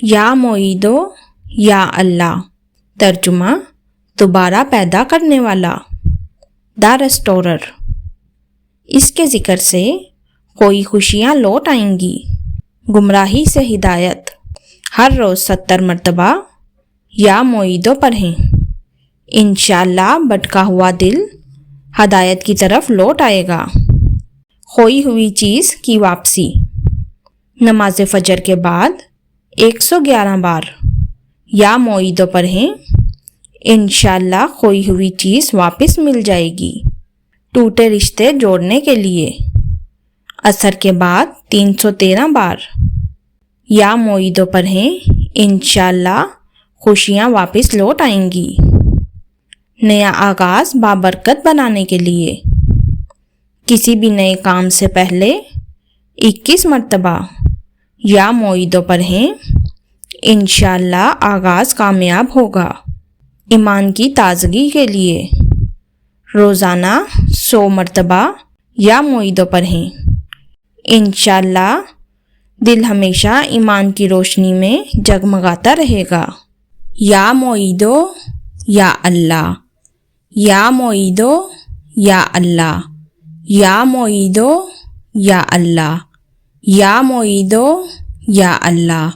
یا معیدو یا اللہ، ترجمہ دوبارہ پیدا کرنے والا، دا ریسٹورر۔ اس کے ذکر سے کوئی خوشیاں لوٹ آئیں گی۔ گمراہی سے ہدایت، ہر روز 70 مرتبہ یا معیدو پڑھیں، انشاءاللہ بھٹکا ہوا دل ہدایت کی طرف لوٹ آئے گا۔ کھوئی ہوئی چیز کی واپسی، نماز فجر کے بعد 111 بار یا معیدو پڑھیں، انشاءاللہ کھوئی ہوئی چیز واپس مل جائے گی۔ ٹوٹے رشتے جوڑنے کے لیے عصر کے بعد 313 بار یا معیدو پڑھیں، انشاءاللہ خوشیاں واپس لوٹ آئیں گی۔ نیا آغاز بابرکت بنانے کے لیے کسی بھی نئے کام سے پہلے 21 مرتبہ یا معیدو پڑھیں، انشاءاللہ آغاز کامیاب ہوگا۔ ایمان کی تازگی کے لیے روزانہ 100 مرتبہ یا معیدو پڑھیں، انشاءاللہ دل ہمیشہ ایمان کی روشنی میں جگمگاتا رہے گا۔ یا معیدو یا اللہ، یا معیدو یا اللہ، یا معیدو یا اللہ، یا معیدو یا اللہ۔